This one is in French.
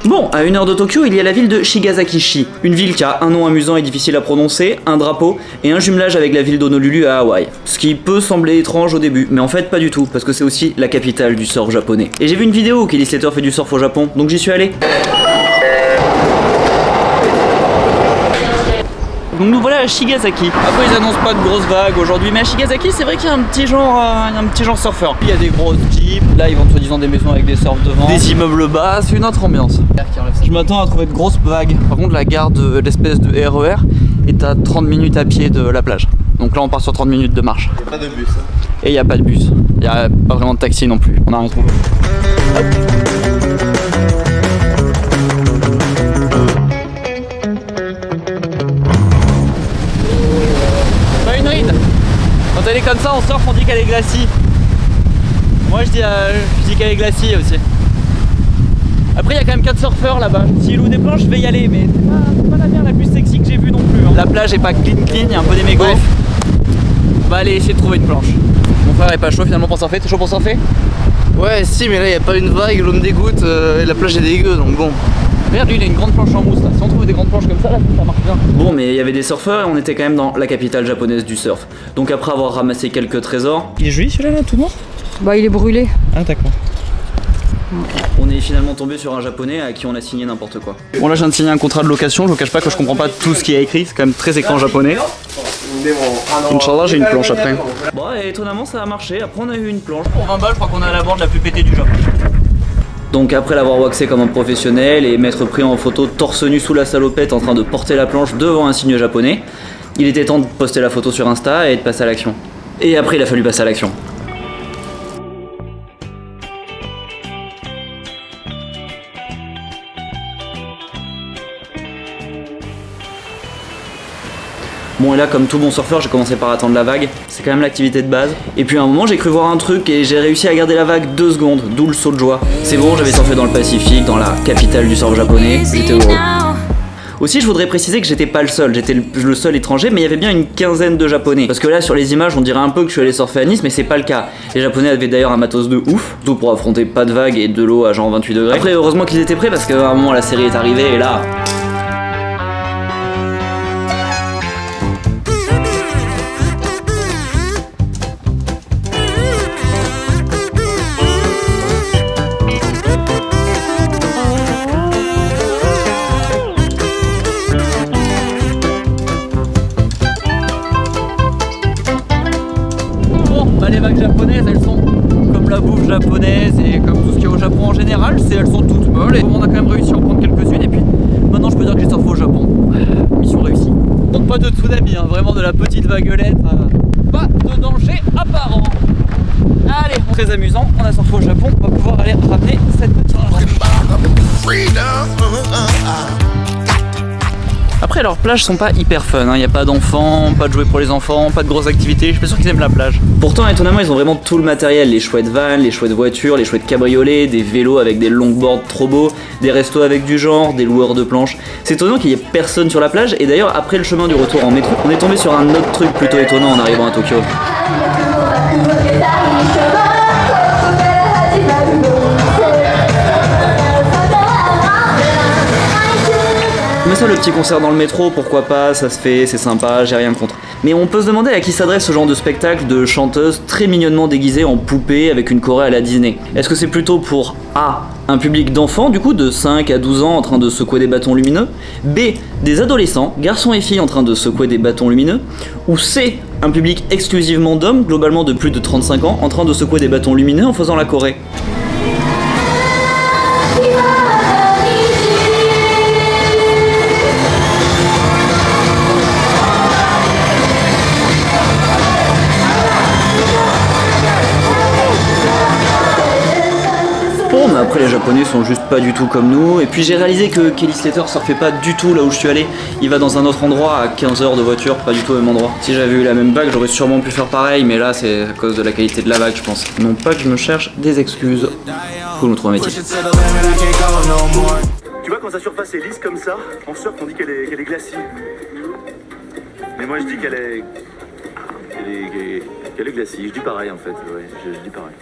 Bon, à 1 heure de Tokyo, il y a la ville de Shigasaki-shi. Une ville qui a un nom amusant et difficile à prononcer, un drapeau et un jumelage avec la ville d'Honolulu à Hawaï. Ce qui peut sembler étrange au début, mais en fait pas du tout, parce que c'est aussi la capitale du surf japonais. Et j'ai vu une vidéo où Kelly Slater fait du surf au Japon, donc j'y suis allé. Donc nous voilà à Shigasaki. Après ils annoncent pas de grosses vagues aujourd'hui, mais à Shigasaki c'est vrai qu'il y a un petit genre surfeur. Il y a des grosses jeeps, là ils vendent soi-disant des maisons avec des surfs devant, des immeubles bas, c'est une autre ambiance. Je m'attends à trouver de grosses vagues. Par contre la gare de l'espèce de RER est à 30 minutes à pied de la plage. Donc là on part sur 30 minutes de marche. Il n'y a pas de bus. Et il n'y a pas de bus. Il n'y a pas vraiment de taxi non plus. On a rien trouvé. Hop. Quand elle est comme ça, on surf, on dit qu'elle est glacie. Moi je dis qu'elle est glacie aussi. Après il y a quand même 4 surfeurs là-bas. S'ils louent des planches, je vais y aller, mais c'est pas la mer la plus sexy que j'ai vue non plus. Hein. La plage est pas clean, il y a un peu des mégots. Bref. On va aller essayer de trouver une planche. Mon frère est pas chaud finalement pour surfer. T'es chaud pour surfer? Ouais, si, mais là il n'y a pas une vague, l'eau me dégoûte et la plage est dégueu, donc bon. Regarde, lui il a une grande planche en mousse là. Si on trouve des grandes planches comme ça, là ça marche bien. Bon, mais il y avait des surfeurs et on était quand même dans la capitale japonaise du surf. Donc après avoir ramassé quelques trésors. Il est joli celui-là là, tout noir? Bah il est brûlé. Ah d'accord. On est finalement tombé sur un japonais à qui on a signé n'importe quoi. Bon là je viens de signer un contrat de location, je vous cache pas que je comprends pas tout ce qui est écrit, c'est quand même très écran japonais. Inch'Allah j'ai une planche après. Bon et étonnamment ça a marché, après on a eu une planche. Pour 20 balles je crois qu'on a la board la plus pétée du Japon. Donc après l'avoir waxé comme un professionnel et m'être pris en photo torse nu sous la salopette en train de porter la planche devant un signe japonais, il était temps de poster la photo sur Insta et de passer à l'action. Et après il a fallu passer à l'action. Bon et là comme tout bon surfeur j'ai commencé par attendre la vague, c'est quand même l'activité de base. Et puis à un moment j'ai cru voir un truc et j'ai réussi à garder la vague 2 secondes, d'où le saut de joie. C'est bon, j'avais surfé dans le Pacifique, dans la capitale du surf japonais, j'étais heureux. Aussi je voudrais préciser que j'étais pas le seul, j'étais le seul étranger, mais il y avait bien une quinzaine de japonais. Parce que là sur les images on dirait un peu que je suis allé surfer à Nice, mais c'est pas le cas. Les japonais avaient d'ailleurs un matos de ouf, tout pour affronter pas de vagues et de l'eau à genre 28 degrés. Après heureusement qu'ils étaient prêts parce qu'à un moment la série est arrivée et là... Les vagues japonaises elles sont comme la bouffe japonaise et comme tout ce qu'il y a au Japon en général, elles sont toutes molles et on a quand même réussi à en prendre quelques-unes et puis maintenant je peux dire que j'ai surfé au Japon. Mission réussie. Donc pas de tsunami, hein, vraiment de la petite vaguelette, pas de danger apparent. Allez, très amusant, on a surfé au Japon, on va pouvoir aller ramener cette petite Après leurs plages sont pas hyper fun, il n'y a pas d'enfants, pas de jouets pour les enfants, pas de grosses activités, je suis pas sûr qu'ils aiment la plage. Pourtant étonnamment ils ont vraiment tout le matériel, les chouettes vannes, les chouettes voitures, les chouettes cabriolets, des vélos avec des longboards trop beaux, des restos avec du genre, des loueurs de planches. C'est étonnant qu'il y ait personne sur la plage et d'ailleurs après le chemin du retour en métro, on est tombé sur un autre truc plutôt étonnant en arrivant à Tokyo. Mais ça, le petit concert dans le métro, pourquoi pas, ça se fait, c'est sympa, j'ai rien contre. Mais on peut se demander à qui s'adresse ce genre de spectacle de chanteuses très mignonnement déguisées en poupées avec une choré à la Disney. Est-ce que c'est plutôt pour A, un public d'enfants du coup de 5 à 12 ans en train de secouer des bâtons lumineux, B, des adolescents, garçons et filles en train de secouer des bâtons lumineux, ou C, un public exclusivement d'hommes, globalement de plus de 35 ans, en train de secouer des bâtons lumineux en faisant la choré. Bon, mais après les japonais sont juste pas du tout comme nous. Et puis j'ai réalisé que Kelly Slater surfait pas du tout là où je suis allé. Il va dans un autre endroit à 15 heures de voiture, pas du tout au même endroit. Si j'avais eu la même vague, j'aurais sûrement pu faire pareil, mais là c'est à cause de la qualité de la vague je pense. Non pas que je me cherche des excuses. Faut nous trouver un métier. Tu vois quand sa surface est lisse comme ça, en surf on dit qu'elle est glacie. Mais moi je dis qu'elle est glacie, je dis pareil en fait, ouais, je dis pareil.